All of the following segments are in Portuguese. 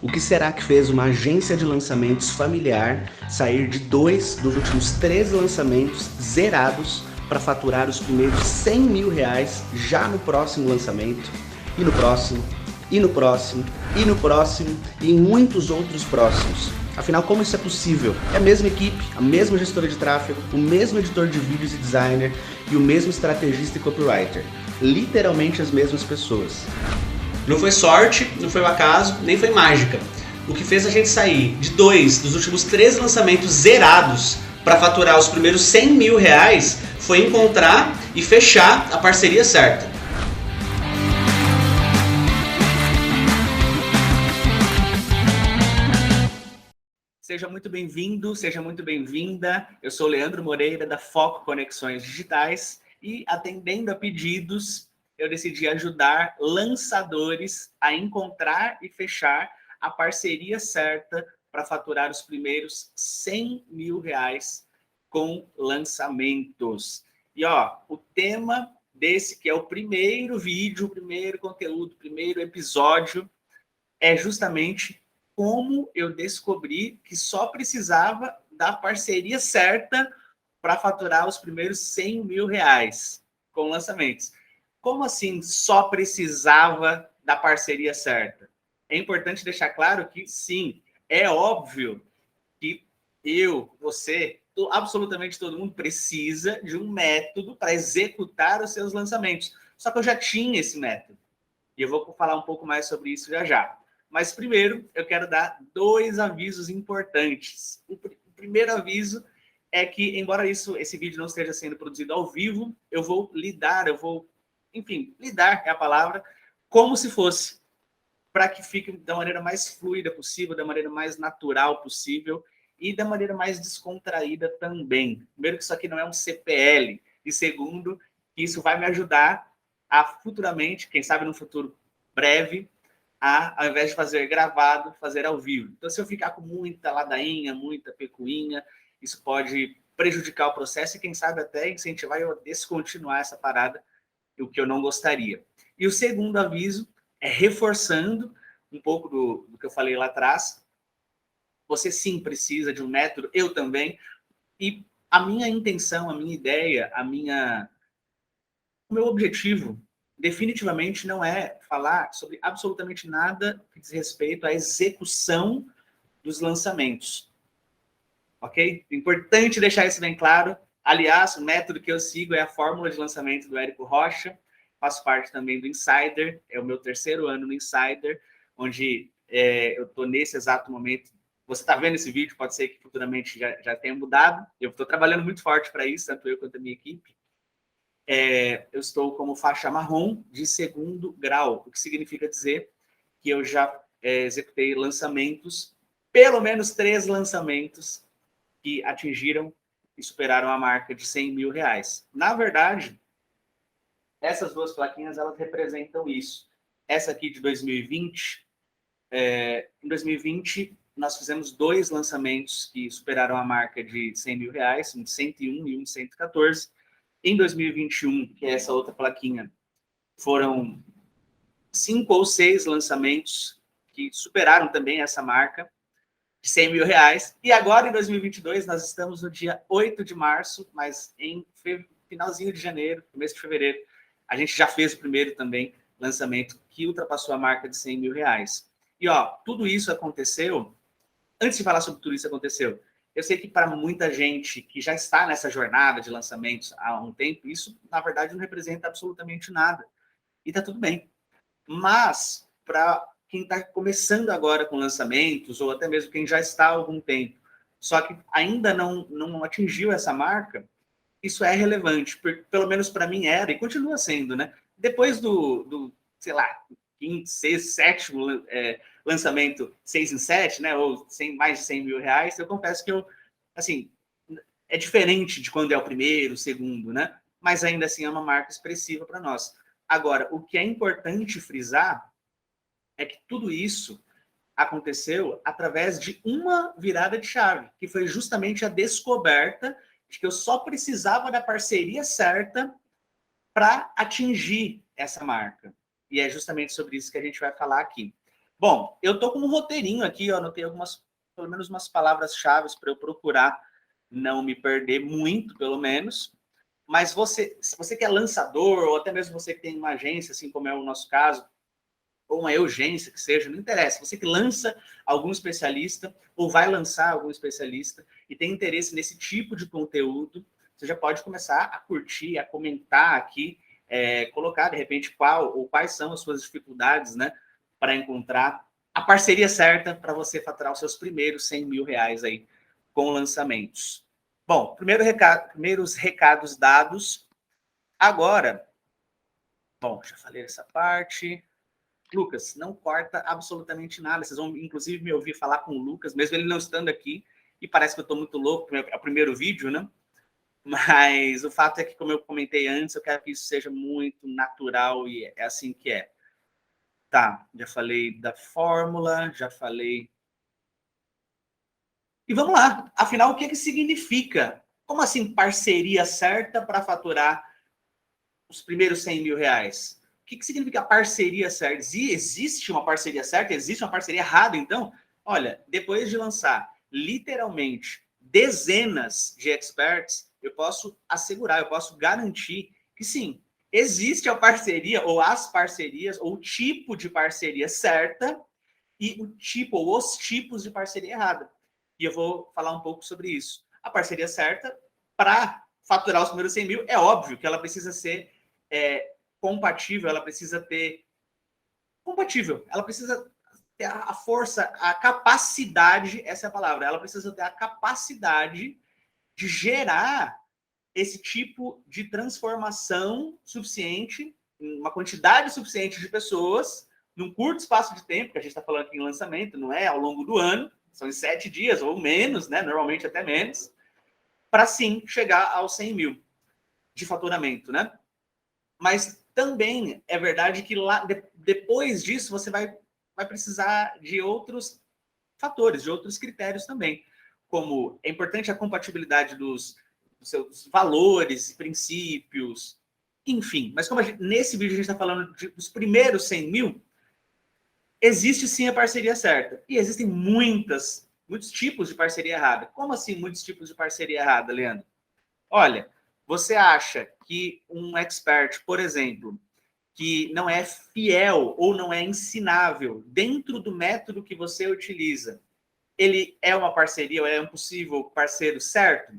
O que será que fez uma agência de lançamentos familiar sair de 2 dos últimos 3 lançamentos zerados para faturar os primeiros 100 mil reais já no próximo lançamento, e no próximo, e no próximo, e no próximo, e em muitos outros próximos? Afinal, como isso é possível? É a mesma equipe, a mesma gestora de tráfego, o mesmo editor de vídeos e designer e o mesmo estrategista e copywriter. Literalmente as mesmas pessoas. Não foi sorte, não foi o acaso, nem foi mágica. O que fez a gente sair de 2 dos últimos 3 lançamentos zerados para faturar os primeiros 100 mil reais foi encontrar e fechar a parceria certa. Seja muito bem-vindo, seja muito bem-vinda. Eu sou o Leandro Moreira, da Foco Conexões Digitais, e atendendo a pedidos, eu decidi ajudar lançadores a encontrar e fechar a parceria certa para faturar os primeiros 100 mil reais com lançamentos. E ó, o tema desse, que é o primeiro vídeo, o primeiro conteúdo, o primeiro episódio, é justamente como eu descobri que só precisava da parceria certa para faturar os primeiros 100 mil reais com lançamentos. Como assim só precisava da parceria certa? É importante deixar claro que, sim, é óbvio que eu, você, absolutamente todo mundo precisa de um método para executar os seus lançamentos. Só que eu já tinha esse método. E eu vou falar um pouco mais sobre isso já já. Mas primeiro, eu quero dar 2 avisos importantes. O primeiro aviso é que, embora esse vídeo não esteja sendo produzido ao vivo, eu vou lidar é a palavra, como se fosse, para que fique da maneira mais fluida possível, da maneira mais natural possível e da maneira mais descontraída também. Primeiro, que isso aqui não é um CPL, e segundo, que isso vai me ajudar a futuramente, quem sabe no futuro breve, ao invés de fazer gravado, fazer ao vivo. Então, se eu ficar com muita ladainha, muita pecuinha, isso pode prejudicar o processo e, quem sabe, até incentivar eu a descontinuar essa parada, o que eu não gostaria. E o segundo aviso é reforçando um pouco do que eu falei lá atrás. Você sim precisa de um método, eu também. E a minha intenção, a minha ideia, o meu objetivo definitivamente não é falar sobre absolutamente nada que diz respeito à execução dos lançamentos. Ok? Importante deixar isso bem claro. Aliás, o método que eu sigo é a fórmula de lançamento do Érico Rocha. Faço parte também do Insider. É o meu 3º ano no Insider, onde eu estou nesse exato momento. Você está vendo esse vídeo, pode ser que futuramente já tenha mudado. Eu estou trabalhando muito forte para isso, tanto eu quanto a minha equipe. Eu estou como faixa marrom de 2º grau, o que significa dizer que eu já executei lançamentos, pelo menos 3 lançamentos que atingiram e superaram a marca de 100 mil reais. Na verdade, essas 2 plaquinhas, elas representam isso. Essa aqui de 2020, em 2020, nós fizemos 2 lançamentos que superaram a marca de 100 mil reais, um de 101 e um de 114. Em 2021, que é essa outra plaquinha, foram 5 ou 6 lançamentos que superaram também essa marca de 100 mil reais. E agora, em 2022, nós estamos no dia 8 de março, mas em finalzinho de janeiro, começo de fevereiro, a gente já fez o primeiro também lançamento que ultrapassou a marca de 100 mil reais. E ó, tudo isso aconteceu, antes de falar sobre tudo isso aconteceu, eu sei que para muita gente que já está nessa jornada de lançamentos há um tempo, isso, na verdade, não representa absolutamente nada. E tá tudo bem. Mas, para quem está começando agora com lançamentos, ou até mesmo quem já está há algum tempo, só que ainda não atingiu essa marca, isso é relevante. Pelo menos para mim era, e continua sendo, né? Depois sei lá, 5º, 6º, 7º lançamento 6 em 7, né? Ou mais de 100 mil reais, eu confesso que assim, é diferente de quando é o primeiro, o segundo, né? Mas ainda assim é uma marca expressiva para nós. Agora, o que é importante frisar é que tudo isso aconteceu através de uma virada de chave, que foi justamente a descoberta de que eu só precisava da parceria certa para atingir essa marca. E é justamente sobre isso que a gente vai falar aqui. Bom, eu tô com um roteirinho aqui, ó, anotei pelo menos umas palavras-chave para eu procurar não me perder muito, pelo menos. Mas se você que é lançador, ou até mesmo você que tem uma agência, assim como é o nosso caso, ou uma urgência que seja, não interessa. Você que lança algum especialista, ou vai lançar algum especialista, e tem interesse nesse tipo de conteúdo, você já pode começar a curtir, a comentar aqui, colocar, de repente, quais são as suas dificuldades, né, para encontrar a parceria certa para você faturar os seus primeiros 100 mil reais aí com lançamentos. Bom, primeiros recados dados. Agora, bom, já falei essa parte. Lucas, não corta absolutamente nada. Vocês vão, inclusive, me ouvir falar com o Lucas, mesmo ele não estando aqui, e parece que eu estou muito louco, é o primeiro vídeo, né? Mas o fato é que, como eu comentei antes, eu quero que isso seja muito natural e é assim que é. Tá, já falei da fórmula, já falei. E vamos lá. Afinal, o que significa? Como assim parceria certa para faturar os primeiros 100 mil reais? O que significa parceria certa? Existe uma parceria certa? Existe uma parceria errada, então? Olha, depois de lançar literalmente dezenas de experts, eu posso assegurar, eu posso garantir que sim, existe a parceria, ou as parcerias, ou o tipo de parceria certa e o tipo, ou os tipos de parceria errada. E eu vou falar um pouco sobre isso. A parceria certa, para faturar os primeiros 100 mil, é óbvio que ela precisa ser compatível, ela precisa ter compatível, ela precisa ter a força, a capacidade, essa é a palavra, ela precisa ter a capacidade de gerar esse tipo de transformação suficiente, uma quantidade suficiente de pessoas, num curto espaço de tempo, que a gente está falando aqui em lançamento, não é ao longo do ano, são em 7 dias ou menos, né? Normalmente até menos, para sim chegar aos 100 mil de faturamento, né? Mas também é verdade que lá depois disso você vai precisar de outros fatores, de outros critérios também, como é importante a compatibilidade dos seus valores, princípios, enfim. Mas como nesse vídeo a gente está falando dos primeiros 100 mil, existe sim a parceria certa. E existem muitos tipos de parceria errada. Como assim muitos tipos de parceria errada, Leandro? Olha, você acha que um expert, por exemplo, que não é fiel ou não é ensinável dentro do método que você utiliza, ele é uma parceria ou é um possível parceiro certo?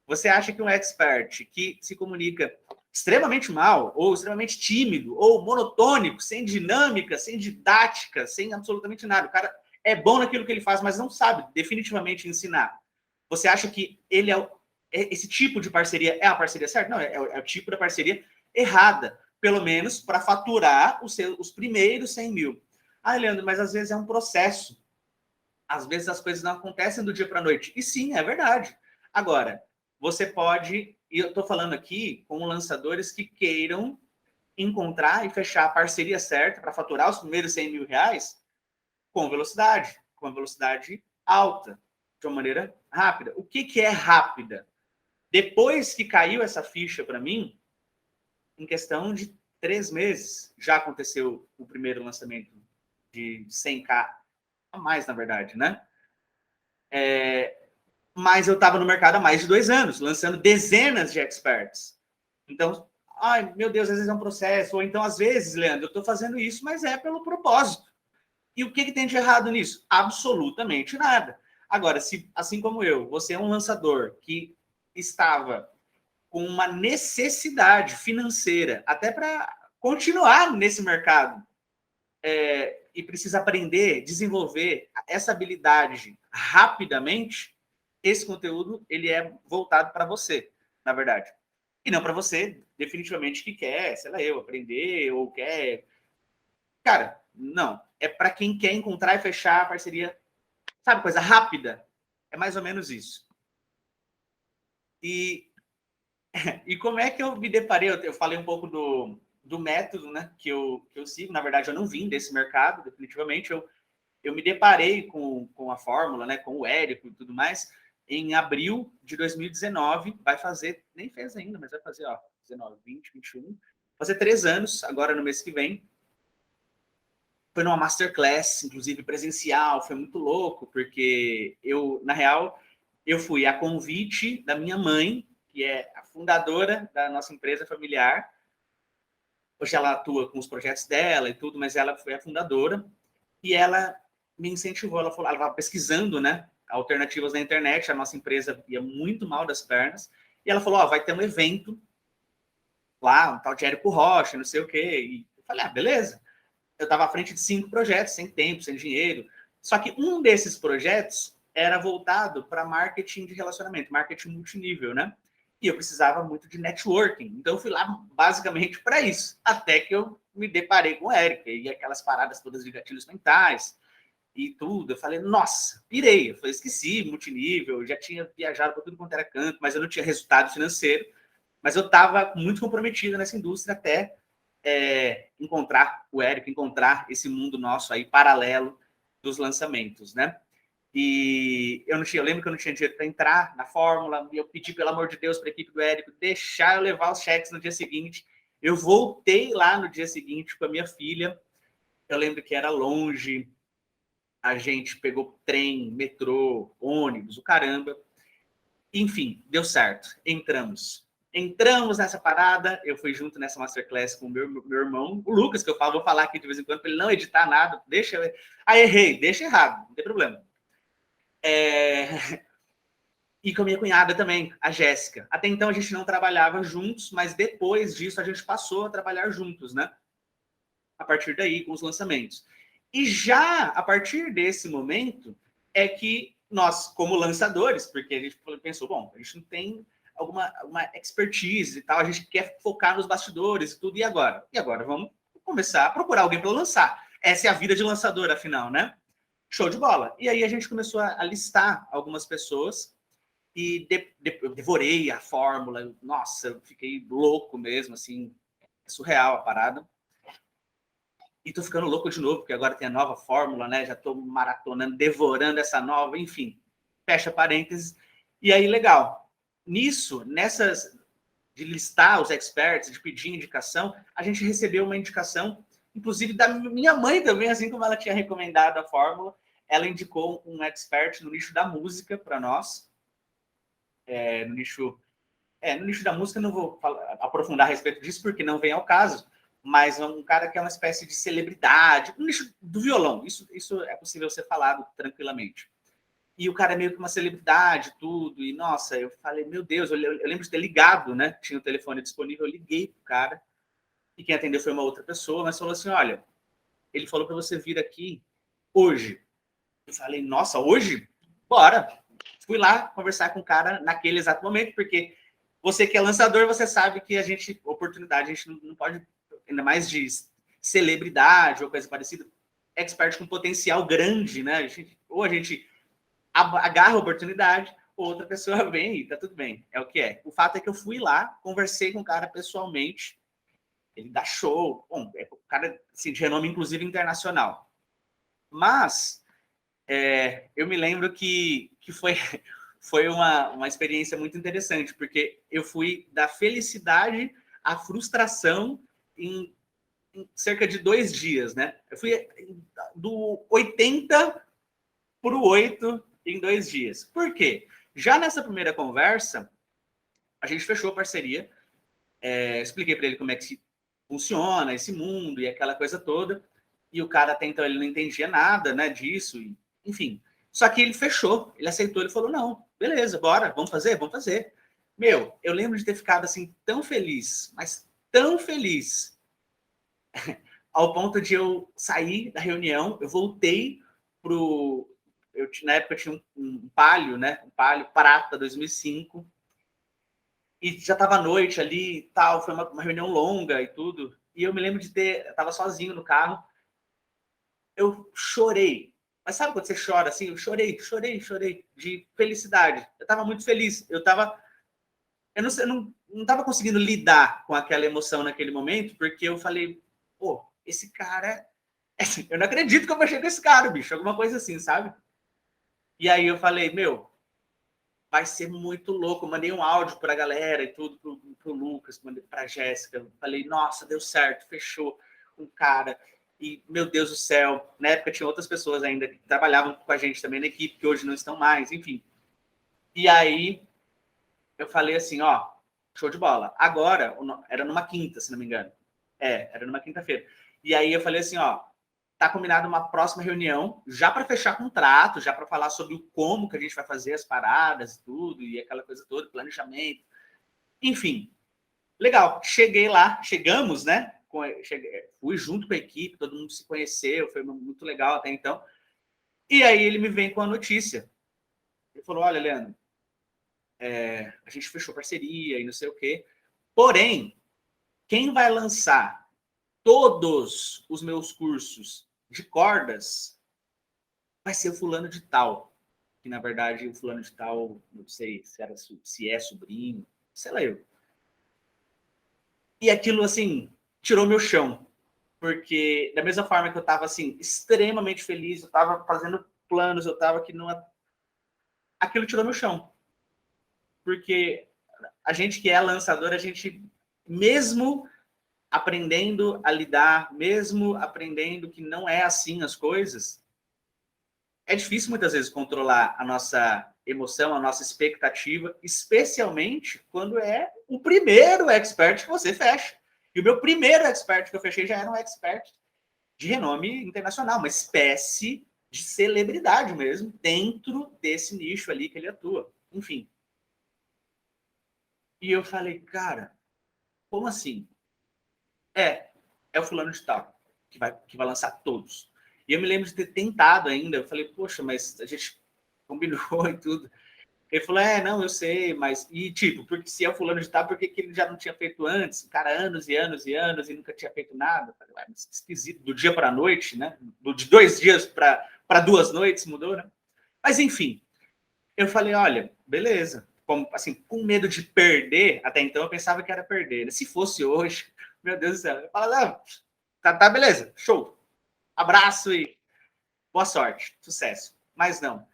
Você acha que um expert que se comunica extremamente mal, ou extremamente tímido, ou monotônico, sem dinâmica, sem didática, sem absolutamente nada, o cara é bom naquilo que ele faz, mas não sabe definitivamente ensinar. Você acha que ele esse tipo de parceria é a parceria certa? Não, é o tipo da parceria errada, pelo menos para faturar os primeiros 100 mil. Ah, Leandro, mas às vezes é um processo. Às vezes as coisas não acontecem do dia para a noite. E sim, é verdade. Agora, você pode, e eu estou falando aqui com lançadores que queiram encontrar e fechar a parceria certa para faturar os primeiros 100 mil reais com uma velocidade alta, de uma maneira rápida. O que é rápida? Depois que caiu essa ficha para mim, em questão de 3 meses, já aconteceu o primeiro lançamento de 100K, a mais, na verdade, né? Mas eu estava no mercado há mais de 2 anos, lançando dezenas de experts. Então, ai, meu Deus, às vezes é um processo, ou então, às vezes, Leandro, eu estou fazendo isso, mas é pelo propósito. E o que tem de errado nisso? Absolutamente nada. Agora, se, assim como eu, você é um lançador que estava com uma necessidade financeira, até para continuar nesse mercado, e precisa aprender, desenvolver essa habilidade rapidamente, esse conteúdo ele é voltado para você, na verdade. E não para você, definitivamente, que quer, sei lá, aprender ou quer. Cara, não. É para quem quer encontrar e fechar a parceria, sabe, coisa rápida. É mais ou menos isso. E como é que eu me deparei? Eu falei um pouco do método, né, que eu sigo. Na verdade, eu não vim desse mercado, definitivamente. Eu me deparei com a fórmula, né, com o Érico e tudo mais, em abril de 2019. Vai fazer, nem fez ainda, mas vai fazer, ó, 19, 20, 21. Vai fazer 3 anos, agora no mês que vem. foi numa masterclass, inclusive presencial, foi muito louco, porque eu, na real, eu fui a convite da minha mãe, que é a fundadora da nossa empresa familiar. Hoje ela atua com os projetos dela e tudo, mas ela foi a fundadora, e ela me incentivou, ela falou, ela estava pesquisando, né, alternativas na internet, a nossa empresa ia muito mal das pernas, e ela falou, ó, vai ter um evento lá, um tal de Érico Rocha, não sei o quê, e eu falei, beleza. Eu estava à frente de 5 projetos, sem tempo, sem dinheiro. Só que um desses projetos era voltado para marketing de relacionamento, marketing multinível, né? E eu precisava muito de networking. Então, eu fui lá basicamente para isso. Até que eu me deparei com o Érico e aquelas paradas todas de gatilhos mentais e tudo. Eu falei, nossa, pirei. Eu falei, esqueci, multinível, já tinha viajado para tudo quanto era canto, mas eu não tinha resultado financeiro. Mas eu estava muito comprometido nessa indústria até encontrar o Érico, encontrar esse mundo nosso aí paralelo dos lançamentos, né? E eu lembro que eu não tinha dinheiro para entrar na fórmula, e eu pedi, pelo amor de Deus, para a equipe do Érico deixar eu levar os cheques no dia seguinte. Eu voltei lá no dia seguinte com a minha filha. Eu lembro que era longe, a gente pegou trem, metrô, ônibus, o caramba. Enfim, deu certo. Entramos nessa parada, eu fui junto nessa masterclass com o meu irmão, o Lucas, que eu vou falar aqui de vez em quando, para ele não editar nada, deixa eu... Ah, errei, deixa errado, não tem problema. E com a minha cunhada também, a Jéssica. Até então a gente não trabalhava juntos, mas depois disso a gente passou a trabalhar juntos, né? A partir daí, com os lançamentos. E já a partir desse momento é que nós, como lançadores, porque a gente pensou, bom, a gente não tem uma expertise e tal, a gente quer focar nos bastidores e tudo, e agora? E agora vamos começar a procurar alguém para lançar. Essa é a vida de lançador, afinal, né? Show de bola. E aí a gente começou a listar algumas pessoas e eu devorei a fórmula. Nossa, eu fiquei louco mesmo, assim, surreal a parada. E tô ficando louco de novo, porque agora tem a nova fórmula, né? Já tô maratonando, devorando essa nova, enfim. Fecha parênteses. E aí, legal. Nessas de listar os experts, de pedir indicação, a gente recebeu uma indicação, inclusive da minha mãe também, assim como ela tinha recomendado a fórmula, ela indicou um expert no nicho da música para nós. No nicho da música, não vou aprofundar a respeito disso, porque não vem ao caso, mas um cara que é uma espécie de celebridade, no nicho do violão, isso é possível ser falado tranquilamente. E o cara é meio que uma celebridade, tudo, e nossa, eu falei, meu Deus, eu lembro de ter ligado, né? Tinha o telefone disponível, eu liguei pro cara, e quem atendeu foi uma outra pessoa, mas falou assim, olha, ele falou para você vir aqui hoje. Eu falei, nossa, hoje? Bora! Fui lá conversar com o cara naquele exato momento, porque você que é lançador, você sabe que oportunidade, a gente não pode, ainda mais de celebridade ou coisa parecida, expert com potencial grande, né? Ou a gente agarra a oportunidade, ou outra pessoa vem e tá tudo bem, é o que é. O fato é que eu fui lá, conversei com o cara pessoalmente, ele dá show, bom, é um cara assim, de renome, inclusive, internacional. Mas eu me lembro que foi uma experiência muito interessante, porque eu fui da felicidade à frustração em cerca de 2 dias, né? Eu fui do 80 para o 8 em 2 dias. Por quê? Já nessa primeira conversa, a gente fechou a parceria, expliquei para ele como é que funciona esse mundo e aquela coisa toda, e o cara até então ele não entendia nada, né, disso, e, enfim. Só que ele fechou, ele aceitou, ele falou, não, beleza, bora, vamos fazer? Vamos fazer. Meu, eu lembro de ter ficado assim tão feliz, mas tão feliz, ao ponto de eu sair da reunião, eu voltei pro... na época eu tinha um Palio, né? Um Palio Prata 2005, e já estava à noite ali e tal, foi uma reunião longa e tudo, e eu me lembro de estava sozinho no carro, eu chorei. Mas sabe quando você chora assim? Eu chorei de felicidade. Eu estava muito feliz. Eu não estava conseguindo lidar com aquela emoção naquele momento, porque eu falei, pô, esse cara, eu não acredito que eu baixei com esse cara, bicho, alguma coisa assim, sabe? E aí eu falei, meu, vai ser muito louco. Eu mandei um áudio para a galera e tudo, pro Lucas, mandei para a Jéssica. Eu falei, nossa, deu certo, fechou um cara. E, meu Deus do céu, na época tinha outras pessoas ainda que trabalhavam com a gente também na equipe, que hoje não estão mais, enfim. E aí eu falei assim, ó, show de bola. Agora, era numa quinta, se não me engano. Era numa quinta-feira. E aí eu falei assim, ó, tá combinado uma próxima reunião, já para fechar contrato, já para falar sobre o como que a gente vai fazer as paradas e tudo, e aquela coisa toda, planejamento. Enfim, legal. Cheguei lá, chegamos, né? Fui junto com a equipe, todo mundo se conheceu, foi muito legal até então. E aí ele me vem com a notícia. Ele falou, olha, Leandro, a gente fechou parceria e não sei o quê. Porém, quem vai lançar todos os meus cursos de cordas vai ser o fulano de tal. Que, na verdade, o fulano de tal, não sei se é sobrinho, sei lá eu. E aquilo, assim, tirou meu chão. Porque, da mesma forma que eu estava, assim, extremamente feliz, eu estava fazendo planos, eu estava aqui numa... Aquilo tirou meu chão. Porque a gente que é lançador, a gente, mesmo aprendendo a lidar, mesmo aprendendo que não é assim as coisas, é difícil muitas vezes controlar a nossa emoção, a nossa expectativa, especialmente quando é o primeiro expert que você fecha. E o meu primeiro expert que eu fechei já era um expert de renome internacional, uma espécie de celebridade mesmo, dentro desse nicho ali que ele atua. Enfim. E eu falei, cara, como assim? É o fulano de tal, que vai lançar todos. E eu me lembro de ter tentado ainda, eu falei, poxa, mas a gente combinou e tudo. Ele falou, não, eu sei, mas... E, tipo, porque se é o fulano de tal, por que ele já não tinha feito antes? O cara, anos e anos e anos, e nunca tinha feito nada. Eu falei, mas esquisito, do dia para a noite, né? De 2 dias para 2 noites mudou, né? Mas, enfim, eu falei, olha, beleza. Como, assim, com medo de perder, até então eu pensava que era perder. Né? Se fosse hoje, meu Deus do céu, eu falava, tá, beleza, show. Abraço e boa sorte, sucesso. Mas não.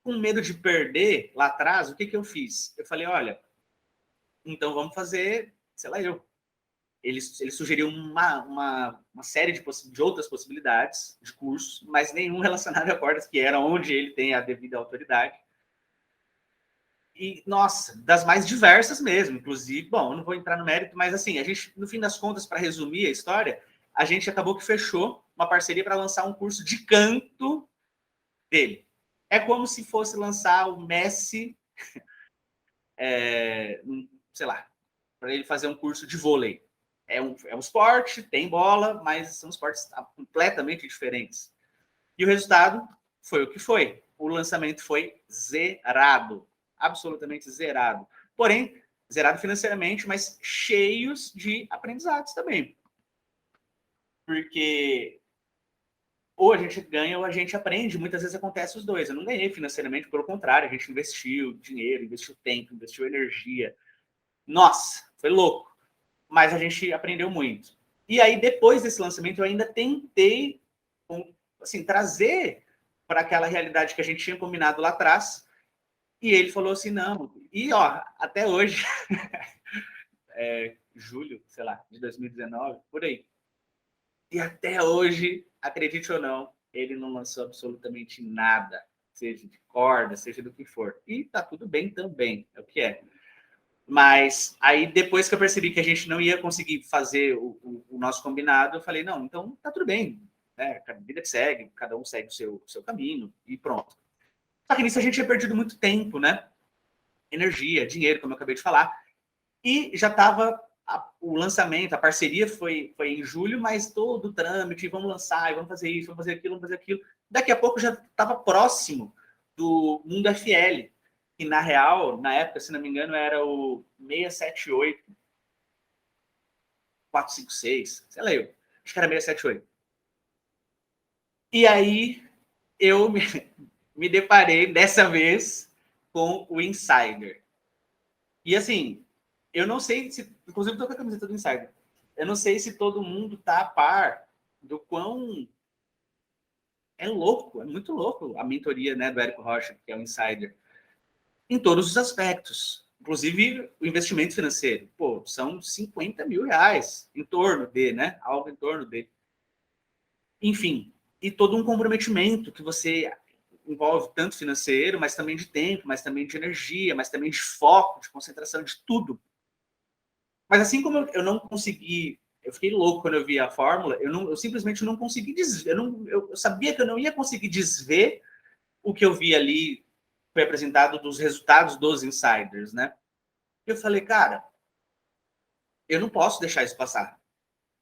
Com medo de perder lá atrás, o que eu fiz? Eu falei, olha, então vamos fazer, sei lá eu. Ele sugeriu uma série de outras possibilidades de cursos, mas nenhum relacionado a cordas, que era onde ele tem a devida autoridade. E, nossa, das mais diversas mesmo, inclusive, bom, eu não vou entrar no mérito, mas assim, a gente, no fim das contas, para resumir a história, a gente acabou que fechou uma parceria para lançar um curso de canto dele. É como se fosse lançar o Messi, sei lá, para ele fazer um curso de vôlei. É um esporte, tem bola, mas são esportes completamente diferentes. E o resultado foi o que foi. O lançamento foi zerado, absolutamente zerado. Porém, zerado financeiramente, mas cheios de aprendizados também. Porque ou a gente ganha ou a gente aprende. Muitas vezes acontece os dois. Eu não ganhei financeiramente, pelo contrário, a gente investiu dinheiro, investiu tempo, investiu energia. Nossa, foi louco. Mas a gente aprendeu muito. E aí, depois desse lançamento, eu ainda tentei assim, trazer para aquela realidade que a gente tinha combinado lá atrás. E ele falou assim, não. E, ó, até hoje, julho, sei lá, de 2019, por aí. E até hoje, acredite ou não, ele não lançou absolutamente nada, seja de corda, seja do que for. E tá tudo bem também, é o que é. Mas aí, depois que eu percebi que a gente não ia conseguir fazer o nosso combinado, eu falei, não, então tá tudo bem. Né? A vida que segue, cada um segue o seu caminho e pronto. Só que nisso a gente tinha perdido muito tempo, né? Energia, dinheiro, como eu acabei de falar. E já estava o lançamento, a parceria foi em julho, mas todo o trâmite, vamos lançar, vamos fazer isso, vamos fazer aquilo, vamos fazer aquilo. Daqui a pouco já estava próximo do Mundo FL, que na real, na época, se não me engano, era o 678, 456, sei lá eu, acho que era 678. E aí eu me deparei dessa vez com o Insider. E assim, eu não sei se, inclusive estou com a camiseta do Insider, eu não sei se todo mundo está a par do quão é louco, é muito louco a mentoria, né, do Érico Rocha, que é o Insider, em todos os aspectos. Inclusive o investimento financeiro. Pô, são 50 mil reais em torno de, né? Algo em torno de. enfim, e todo um comprometimento que você envolve tanto financeiro, mas também de tempo, mas também de energia, mas também de foco, de concentração, de tudo. Mas assim como eu não consegui, eu fiquei louco quando eu vi a fórmula, eu simplesmente não consegui desver, eu sabia que eu não ia conseguir desver o que eu vi ali, foi apresentado dos resultados dos insiders, né? Eu falei, cara, eu não posso deixar isso passar.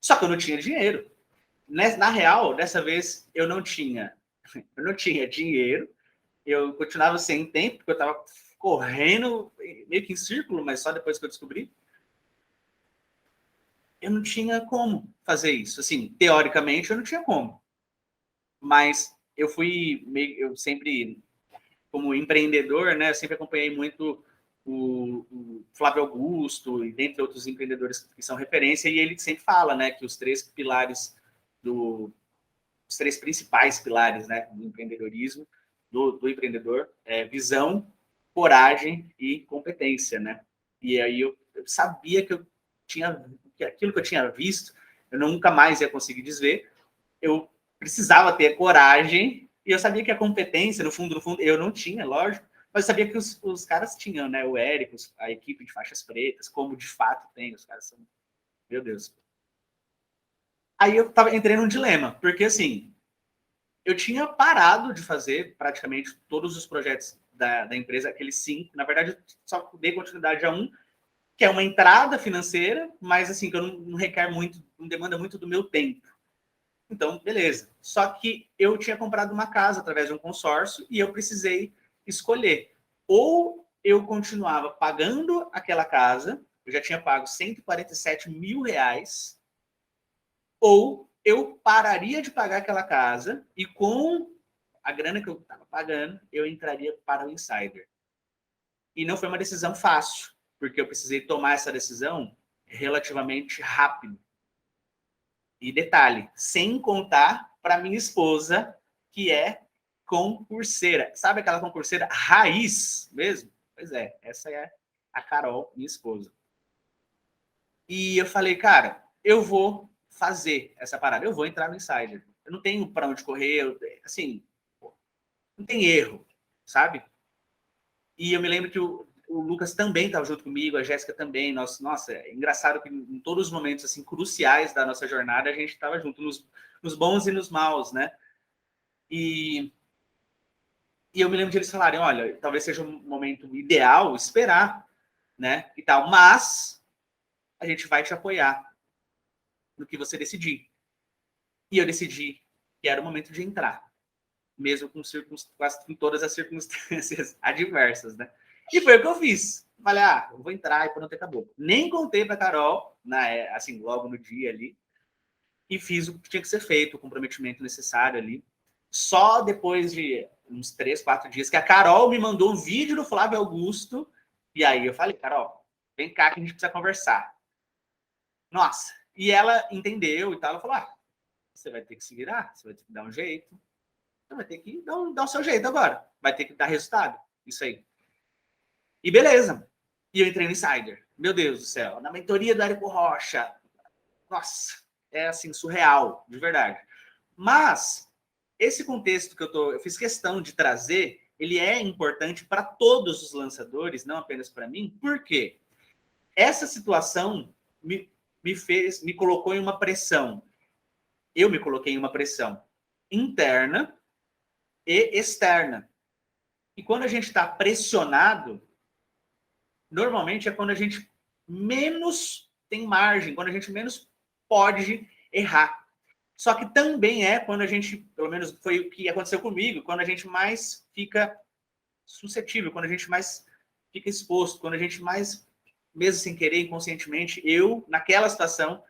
Só que eu não tinha dinheiro. Na real, dessa vez, eu não tinha dinheiro, eu continuava sem tempo, porque eu estava correndo meio que em círculo, mas só depois que eu descobri. Eu não tinha como fazer isso. Assim, teoricamente, eu não tinha como. Mas eu sempre, como empreendedor, né, eu sempre acompanhei muito o Flávio Augusto e dentre outros empreendedores que são referência, e ele sempre fala, né, que os três pilares os três principais pilares, né, do empreendedorismo, do empreendedor, é visão, coragem e competência, né? E aí eu sabia que que aquilo que eu tinha visto, eu nunca mais ia conseguir desver. Eu precisava ter coragem e eu sabia que a competência, no fundo, eu não tinha, lógico, mas eu sabia que os caras tinham, né? O Érico, a equipe de faixas pretas, como de fato tem, os caras são, meu Deus. Aí eu entrei num dilema, porque assim, eu tinha parado de fazer praticamente todos os projetos da empresa, aqueles 5. Na verdade, eu só dei continuidade a um, que é uma entrada financeira, mas assim, que eu não requer muito, não demanda muito do meu tempo. Então, beleza. Só que eu tinha comprado uma casa através de um consórcio e eu precisei escolher. Ou eu continuava pagando aquela casa, eu já tinha pago 147 mil reais, ou eu pararia de pagar aquela casa e com a grana que eu estava pagando, eu entraria para o Insider. E não foi uma decisão fácil, porque eu precisei tomar essa decisão relativamente rápido. E detalhe, sem contar para minha esposa, que é concurseira. Sabe aquela concurseira raiz mesmo? Pois é, essa é a Carol, minha esposa. E eu falei, cara, eu vou fazer essa parada, eu vou entrar no Insider. Eu não tenho para onde correr, assim, não tem erro, sabe? E eu me lembro que o Lucas também estava junto comigo, a Jéssica também. Nossa, é engraçado que em todos os momentos assim cruciais da nossa jornada a gente estava junto, nos bons e nos maus, né? E eu me lembro de eles falarem, olha, talvez seja um momento ideal esperar, né? E tal, mas a gente vai te apoiar no que você decidir. E eu decidi que era o momento de entrar, mesmo com todas as circunstâncias adversas, né? E foi o que eu fiz. Falei, eu vou entrar e pronto, acabou. Nem contei para Carol, assim, logo no dia ali, e fiz o que tinha que ser feito, o comprometimento necessário ali. Só depois de uns 3, 4 dias que a Carol me mandou um vídeo do Flávio Augusto, e aí eu falei, Carol, vem cá que a gente precisa conversar. Nossa, e ela entendeu e tal, ela falou, você vai ter que se virar, você vai ter que dar um jeito, você vai ter que dar o seu jeito agora, vai ter que dar resultado, isso aí. E beleza. E eu entrei no Insider. Meu Deus do céu. Na mentoria do Érico Rocha. Nossa, é assim, surreal, de verdade. Mas esse contexto que eu fiz questão de trazer, ele é importante para todos os lançadores, não apenas para mim. Por quê? Essa situação me colocou em uma pressão. Eu me coloquei em uma pressão interna e externa. E quando a gente está pressionado, normalmente é quando a gente menos tem margem, quando a gente menos pode errar. Só que também é quando a gente, pelo menos foi o que aconteceu comigo, quando a gente mais fica suscetível, quando a gente mais fica exposto, quando a gente mais, mesmo sem querer, inconscientemente, eu, naquela situação,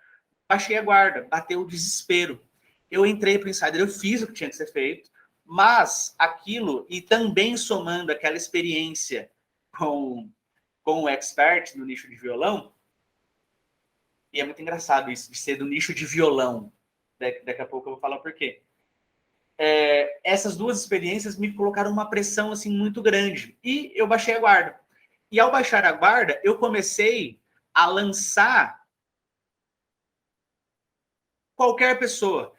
baixei a guarda, bateu o desespero. Eu entrei para o Insider, eu fiz o que tinha que ser feito, mas aquilo, e também somando aquela experiência com o expert no nicho de violão, e é muito engraçado isso, de ser do nicho de violão. Daqui a pouco eu vou falar por quê. Essas duas experiências me colocaram uma pressão assim muito grande. E eu baixei a guarda. E ao baixar a guarda, eu comecei a lançar qualquer pessoa.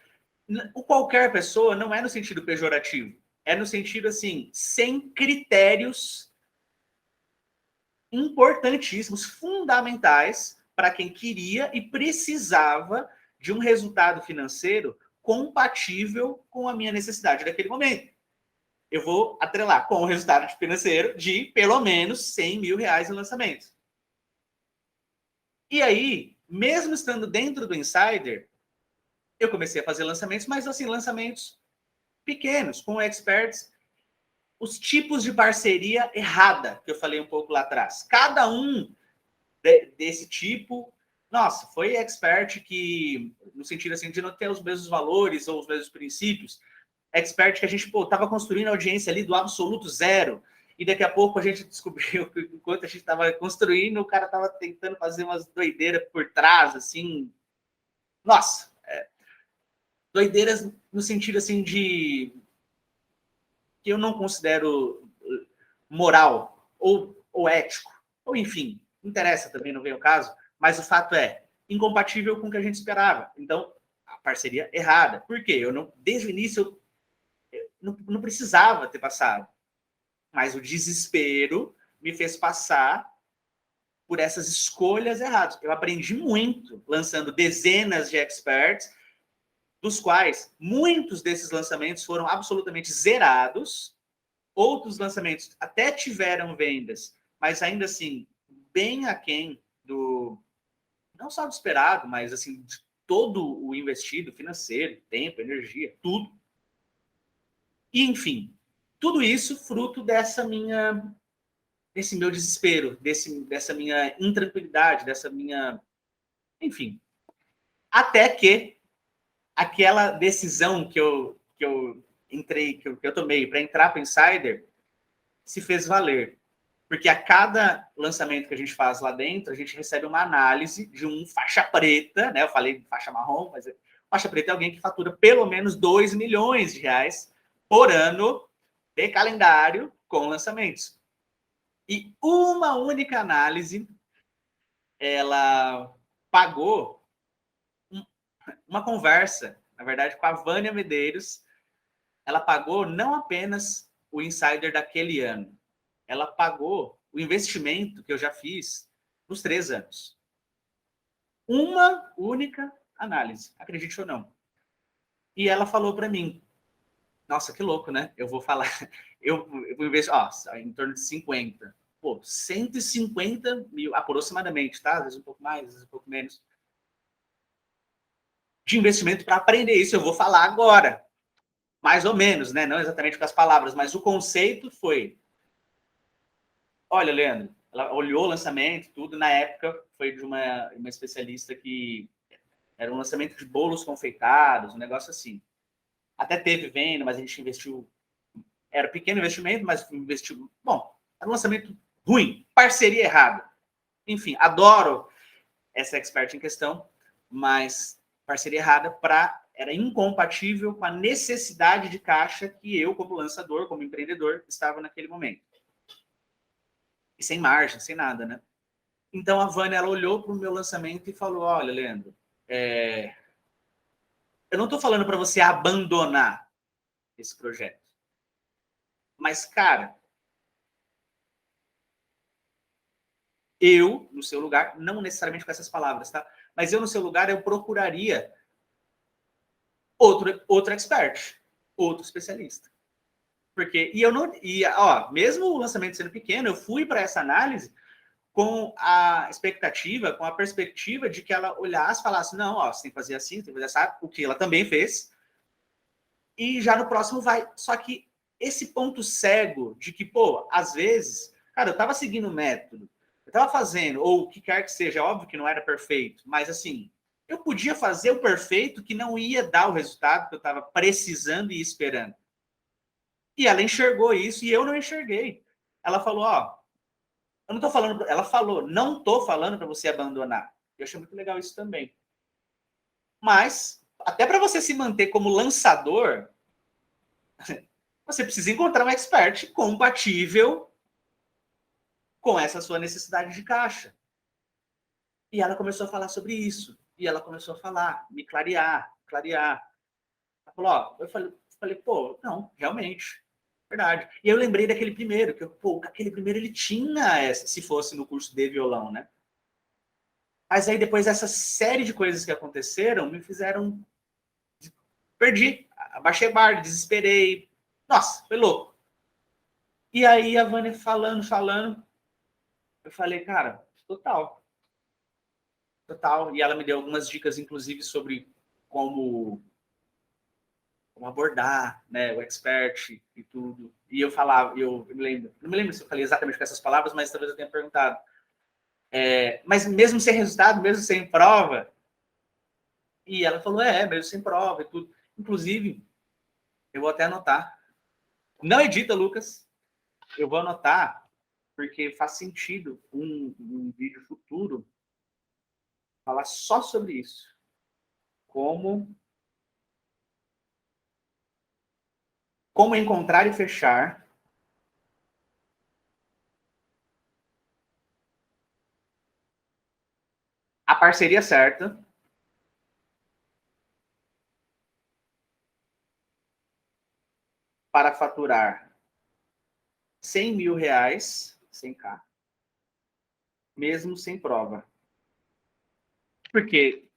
O qualquer pessoa não é no sentido pejorativo, é no sentido assim, sem critérios importantíssimos, fundamentais para quem queria e precisava de um resultado financeiro compatível com a minha necessidade daquele momento. Eu vou atrelar com o resultado financeiro de pelo menos 100 mil reais em lançamento. E aí, mesmo estando dentro do Insider, eu comecei a fazer lançamentos, mas assim, lançamentos pequenos, com experts, os tipos de parceria errada, que eu falei um pouco lá atrás. Cada um desse tipo, nossa, foi expert que, no sentido assim, de não ter os mesmos valores ou os mesmos princípios, expert que a gente estava construindo a audiência ali do absoluto zero, e daqui a pouco a gente descobriu que enquanto a gente estava construindo, o cara estava tentando fazer umas doideiras por trás, assim, nossa, doideiras no sentido assim de que eu não considero moral ou ético, ou enfim, interessa também, não vem o caso, mas o fato é incompatível com o que a gente esperava. Então, a parceria errada. Por quê? Eu não, desde o início, eu não precisava ter passado, mas o desespero me fez passar por essas escolhas erradas. Eu aprendi muito lançando dezenas de experts, dos quais muitos desses lançamentos foram absolutamente zerados, outros lançamentos até tiveram vendas, mas ainda assim, bem aquém do, não só do esperado, mas assim, de todo o investido financeiro, tempo, energia, tudo. E, enfim, tudo isso fruto desse meu desespero, dessa minha intranquilidade, dessa minha, enfim, até que aquela decisão que eu entrei, que eu tomei para entrar para o Insider se fez valer. Porque a cada lançamento que a gente faz lá dentro, a gente recebe uma análise de um faixa preta, né? Eu falei faixa marrom, mas faixa preta é alguém que fatura pelo menos 2 milhões de reais por ano de calendário com lançamentos. E uma única análise, ela pagou uma conversa, na verdade, com a Vânia Medeiros. Ela pagou não apenas o Insider daquele ano, ela pagou o investimento que eu já fiz nos 3 anos. Uma única análise, acredite ou não. E ela falou para mim, nossa, que louco, né? Eu vou falar, eu vou investir, em torno de 50. Pô, 150 mil, aproximadamente, tá? Às vezes um pouco mais, às vezes um pouco menos. De investimento para aprender isso, eu vou falar agora. Mais ou menos, né? Não exatamente com as palavras, mas o conceito foi: olha, Leandro, ela olhou o lançamento, tudo, na época foi de uma especialista que era um lançamento de bolos confeitados, um negócio assim. Até teve venda, mas a gente investiu, era pequeno investimento, mas investiu, bom, era um lançamento ruim, parceria errada. Enfim, adoro essa expert em questão, mas parceria errada era incompatível com a necessidade de caixa que eu, como lançador, como empreendedor, estava naquele momento. E sem margem, sem nada, né? Então a Vânia, ela olhou para o meu lançamento e falou: olha, Leandro, eu não estou falando para você abandonar esse projeto, mas, cara, eu, no seu lugar, não necessariamente com essas palavras, tá? Mas eu, no seu lugar, eu procuraria outro expert, outro especialista. Porque, mesmo o lançamento sendo pequeno, eu fui para essa análise com a expectativa, com a perspectiva de que ela olhasse e falasse: não, você tem que fazer assim, tem que fazer assim, o que ela também fez, e já no próximo vai. Só que esse ponto cego de que, pô, às vezes, cara, eu estava seguindo o método, eu estava fazendo, ou o que quer que seja, óbvio que não era perfeito, mas assim, eu podia fazer o perfeito que não ia dar o resultado que eu estava precisando e esperando. E ela enxergou isso e eu não enxerguei. Ela falou: eu não tô falando, ela falou, não tô falando para você abandonar. Eu achei muito legal isso também. Mas, até para você se manter como lançador, você precisa encontrar um expert compatível com essa sua necessidade de caixa. E ela começou a falar sobre isso. E ela começou a falar, me clarear. falou, ó, eu falei, pô, não, realmente, verdade. E eu lembrei daquele primeiro, que aquele primeiro ele tinha, se fosse no curso de violão, né? Mas aí depois essa série de coisas que aconteceram me fizeram... Perdi, abaixei a barra, desesperei. Nossa, foi louco. E aí a Vânia falando, eu falei, cara, total. E ela me deu algumas dicas, inclusive, sobre como abordar, né, o expert e tudo. E eu falava, eu me lembro, não me lembro se eu falei exatamente com essas palavras, mas talvez eu tenha perguntado. Mas mesmo sem resultado, mesmo sem prova? E ela falou, mesmo sem prova e tudo. Inclusive, eu vou até anotar. Não edita, Lucas. Eu vou anotar, porque faz sentido um vídeo futuro falar só sobre isso. Como encontrar e fechar a parceria certa para faturar 100 mil reais, 100K, mesmo sem prova. Porque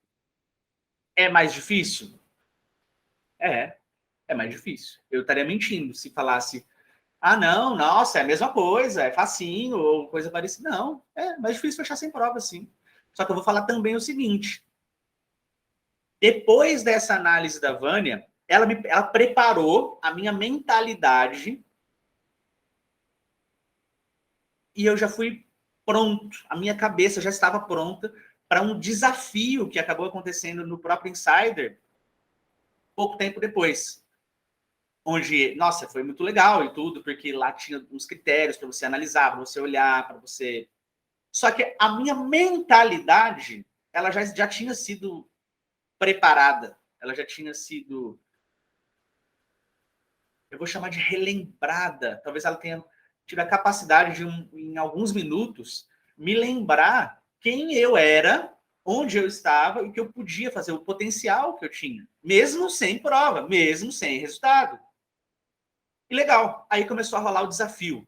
é mais difícil? É mais difícil. Eu estaria mentindo se falasse, não, nossa, é a mesma coisa, é facinho, ou coisa parecida. Não, é mais difícil fechar sem prova, sim. Só que eu vou falar também o seguinte, depois dessa análise da Vânia, ela preparou a minha mentalidade e eu já fui pronto. A minha cabeça já estava pronta para um desafio que acabou acontecendo no próprio Insider pouco tempo depois. Onde, nossa, foi muito legal e tudo, porque lá tinha uns critérios para você analisar, para você olhar, para você... Só que a minha mentalidade, ela já tinha sido preparada, ela já tinha sido, eu vou chamar de relembrada. Talvez ela tenha tido a capacidade de, em alguns minutos, me lembrar quem eu era, onde eu estava e o que eu podia fazer, o potencial que eu tinha, mesmo sem prova, mesmo sem resultado. E legal, aí começou a rolar o desafio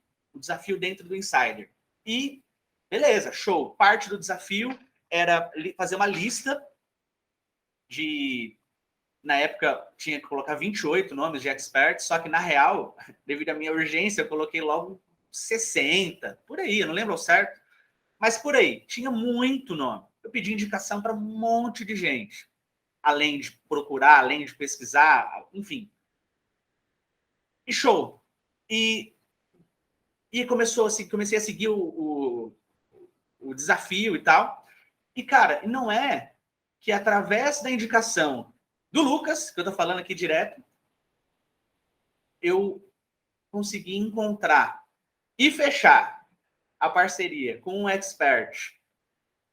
dentro do Insider. E beleza, show. Parte do desafio era fazer uma lista de... Na época, tinha que colocar 28 nomes de experts, só que, na real, devido à minha urgência, eu coloquei logo 60, por aí, eu não lembro ao certo, mas por aí, tinha muito nome. Eu pedi indicação para um monte de gente, além de procurar, além de pesquisar, enfim. E show. E começou assim, comecei a seguir o desafio e tal. E, cara, não é que através da indicação do Lucas, que eu tô falando aqui direto, eu consegui encontrar e fechar a parceria com um expert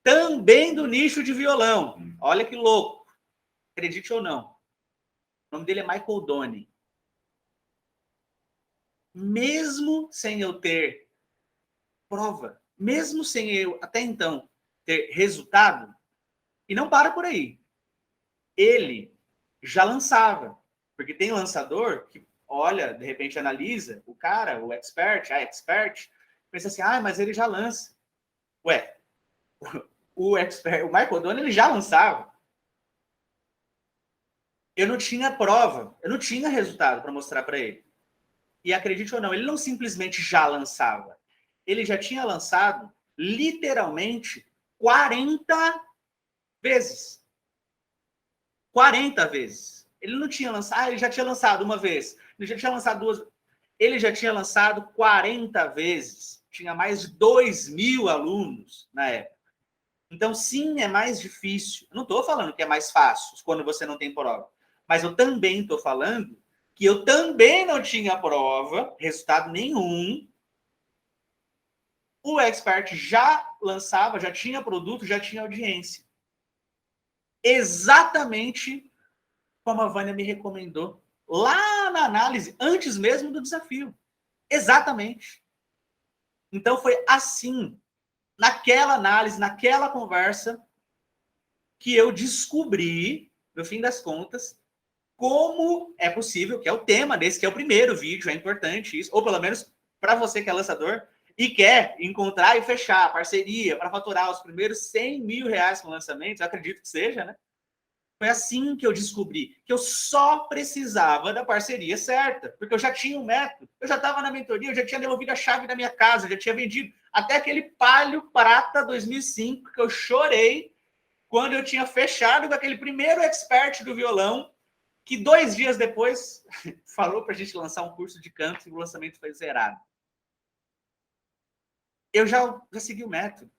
também do nicho de violão. Olha que louco. Acredite ou não. O nome dele é Michael Doni. Mesmo sem eu ter prova, mesmo sem eu, até então, ter resultado, e não para por aí. Ele já lançava, porque tem lançador que olha, de repente analisa o cara, o expert, a expert, pensa assim, mas ele já lança. Ué, o expert, o Michael Doni, ele já lançava. Eu não tinha prova, eu não tinha resultado para mostrar para ele. E acredite ou não, ele não simplesmente já lançava. Ele já tinha lançado, literalmente, 40 vezes. 40 vezes. Ele não tinha lançado, ele já tinha lançado uma vez, ele já tinha lançado duas, ele já tinha lançado 40 vezes. Tinha mais de 2.000 alunos na época. Então, sim, é mais difícil. Eu não estou falando que é mais fácil quando você não tem prova, mas eu também estou falando que eu também não tinha prova, resultado nenhum. O expert já lançava, já tinha produto, já tinha audiência. Exatamente como a Vânia me recomendou lá na análise, antes mesmo do desafio. Exatamente. Então foi assim, naquela análise, naquela conversa, que eu descobri, no fim das contas, como é possível, que é o tema desse, que é o primeiro vídeo, é importante isso, ou pelo menos para você que é lançador e quer encontrar e fechar a parceria para faturar os primeiros 100 mil reais com lançamentos, eu acredito que seja, né? Foi assim que eu descobri que eu só precisava da parceria certa, porque eu já tinha um método, eu já estava na mentoria, eu já tinha devolvido a chave da minha casa, eu já tinha vendido até aquele Palio Prata 2005 que eu chorei quando eu tinha fechado com aquele primeiro expert do violão, que 2 dias depois falou para a gente lançar um curso de canto e o lançamento foi zerado. Eu já segui o método.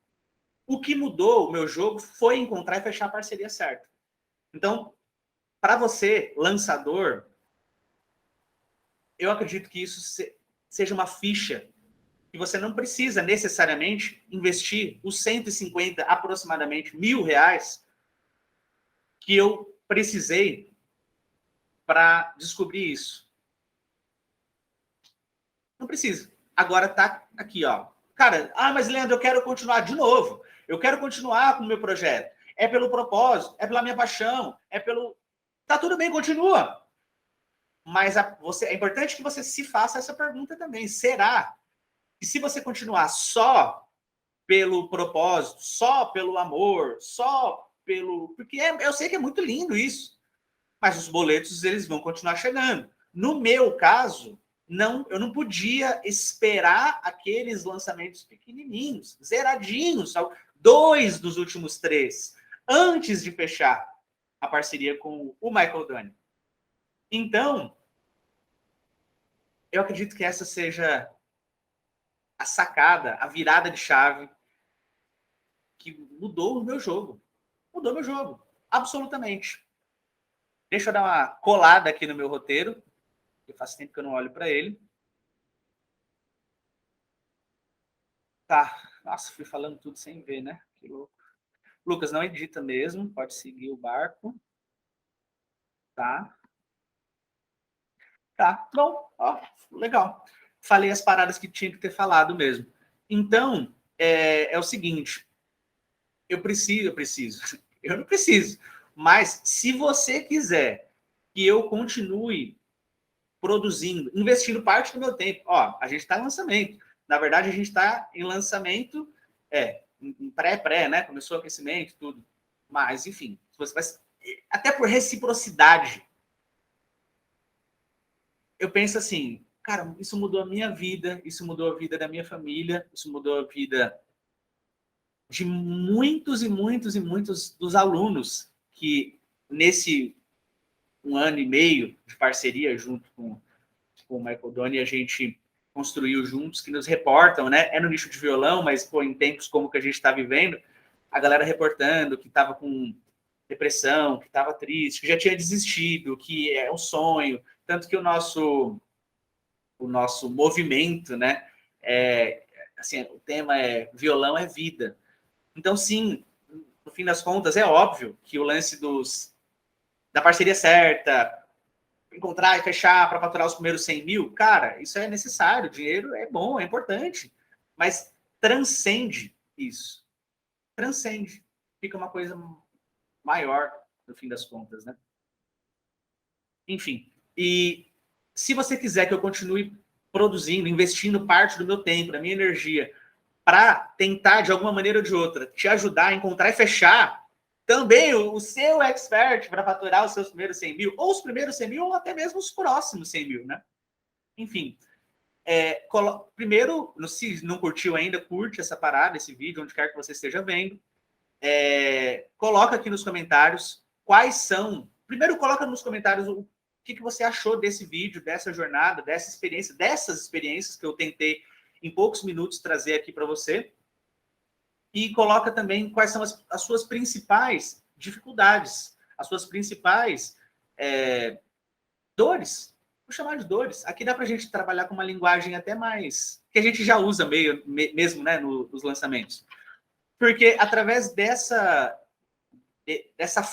O que mudou o meu jogo foi encontrar e fechar a parceria certa. Então, para você, lançador, eu acredito que isso seja uma ficha que você não precisa necessariamente investir os 150, aproximadamente, R$1.000 que eu precisei para descobrir isso. Não precisa. Agora tá aqui, ó. Cara, mas Leandro, eu quero continuar de novo. Eu quero continuar com o meu projeto. É pelo propósito, é pela minha paixão, é pelo... Tá tudo bem, continua. Mas é importante que você se faça essa pergunta também. Será que se você continuar só pelo propósito, só pelo amor, só pelo... Porque eu sei que é muito lindo isso, mas os boletos eles vão continuar chegando. No meu caso, eu não podia esperar aqueles lançamentos pequenininhos, zeradinhos, 2 dos últimos 3, antes de fechar a parceria com o Michael Doni. Então, eu acredito que essa seja a sacada, a virada de chave que mudou o meu jogo. Mudou meu jogo, absolutamente. Deixa eu dar uma colada aqui no meu roteiro, que faz tempo que eu não olho para ele. Tá. Nossa, fui falando tudo sem ver, né? Que louco. Lucas, não edita mesmo, pode seguir o barco. Tá. Tá, bom, ó, legal. Falei as paradas que tinha que ter falado mesmo. Então, é o seguinte, eu não preciso, mas se você quiser que eu continue produzindo, investindo parte do meu tempo, ó, a gente está em lançamento, na verdade a gente está em lançamento, em pré, né, começou o aquecimento, tudo, mas enfim, você vai, até por reciprocidade, eu penso assim, cara, isso mudou a minha vida, isso mudou a vida da minha família, isso mudou a vida de muitos e muitos e muitos dos alunos que nesse 1 ano e meio de parceria junto com o Michael Doni, a gente construiu juntos, que nos reportam, né? É no nicho de violão, mas pô, em tempos como que a gente está vivendo, a galera reportando que estava com depressão, que estava triste, que já tinha desistido, que é um sonho, tanto que o nosso movimento, né? Assim, o tema é violão é vida. Então, sim, no fim das contas, é óbvio que o lance da parceria certa, encontrar e fechar para faturar os primeiros 100 mil, cara, isso é necessário, o dinheiro é bom, é importante, mas transcende isso. Transcende. Fica uma coisa maior, no fim das contas, né? Enfim, e se você quiser que eu continue produzindo, investindo parte do meu tempo, da minha energia, para tentar, de alguma maneira ou de outra, te ajudar a encontrar e fechar também o seu expert para faturar os seus primeiros 100 mil, ou os primeiros 100 mil, ou até mesmo os próximos 100 mil, né? Enfim, primeiro, se não curtiu ainda, curte essa parada, esse vídeo, onde quer que você esteja vendo. Coloca aqui nos comentários quais são... Primeiro, coloca nos comentários o que você achou desse vídeo, dessa jornada, dessas experiências que eu tentei em poucos minutos trazer aqui para você. E coloca também quais são as suas principais dificuldades, as suas principais dores. Vou chamar de dores. Aqui dá para a gente trabalhar com uma linguagem até mais... que a gente já usa mesmo, né, nos lançamentos. Porque através dessa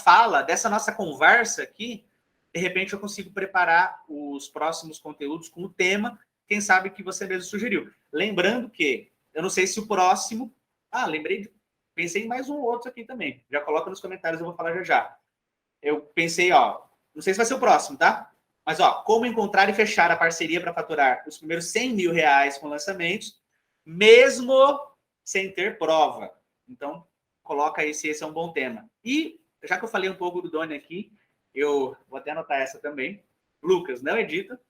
fala, dessa nossa conversa aqui, de repente eu consigo preparar os próximos conteúdos com o tema, quem sabe que você mesmo sugeriu. Lembrando que, eu não sei se o próximo... pensei em mais um outro aqui também. Já coloca nos comentários, eu vou falar já. Eu pensei, Não sei se vai ser o próximo, tá? Mas, ó, como encontrar e fechar a parceria para faturar os primeiros 100 mil reais com lançamentos, mesmo sem ter prova. Então, coloca aí se esse é um bom tema. E, já que eu falei um pouco do Doni aqui, eu vou até anotar essa também. Lucas, não edita.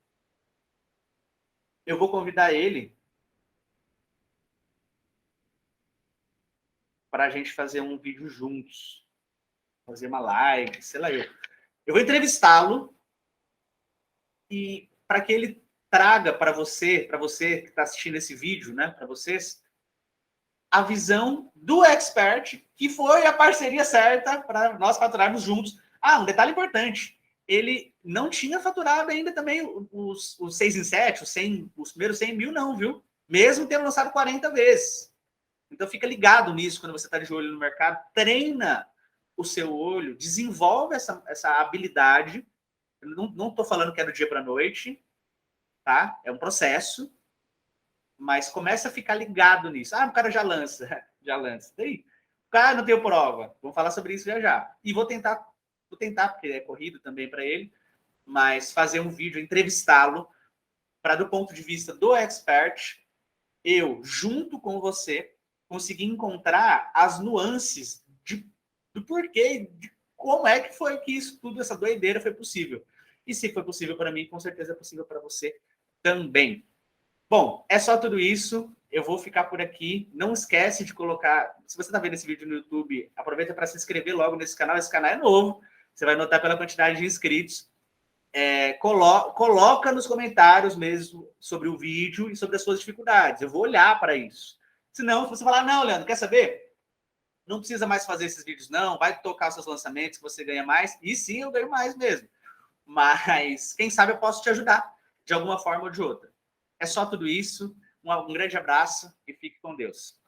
Eu vou convidar ele para a gente fazer um vídeo juntos. Fazer uma live, sei lá eu. Eu vou entrevistá-lo e para que ele traga para você que está assistindo esse vídeo, né, para vocês, a visão do expert, que foi a parceria certa para nós faturarmos juntos. Ah, um detalhe importante, ele não tinha faturado ainda também os 6 em 7, os primeiros 100 mil não, viu? Mesmo tendo lançado 40 vezes. Então fica ligado nisso quando você está de olho no mercado, treina o seu olho, desenvolve essa habilidade. Eu não estou falando que é do dia para a noite, tá? É um processo, mas começa a ficar ligado nisso. Ah, o cara já lança. Daí, o cara não tem prova. Vamos falar sobre isso já. E vou tentar, porque é corrido também para ele, mas fazer um vídeo, entrevistá-lo, para, do ponto de vista do expert, eu, junto com você, conseguir encontrar as nuances do porquê, de como é que foi que isso tudo, essa doideira foi possível. E se foi possível para mim, com certeza é possível para você também. Bom, é só tudo isso. Eu vou ficar por aqui. Não esquece de colocar... Se você está vendo esse vídeo no YouTube, aproveita para se inscrever logo nesse canal. Esse canal é novo. Você vai notar pela quantidade de inscritos. Coloca nos comentários mesmo sobre o vídeo e sobre as suas dificuldades. Eu vou olhar para isso. Senão, se você falar, não, Leandro, quer saber? Não precisa mais fazer esses vídeos, não. Vai tocar seus lançamentos que você ganha mais. E sim, eu ganho mais mesmo. Mas, quem sabe eu posso te ajudar de alguma forma ou de outra. É só tudo isso. Um grande abraço e fique com Deus.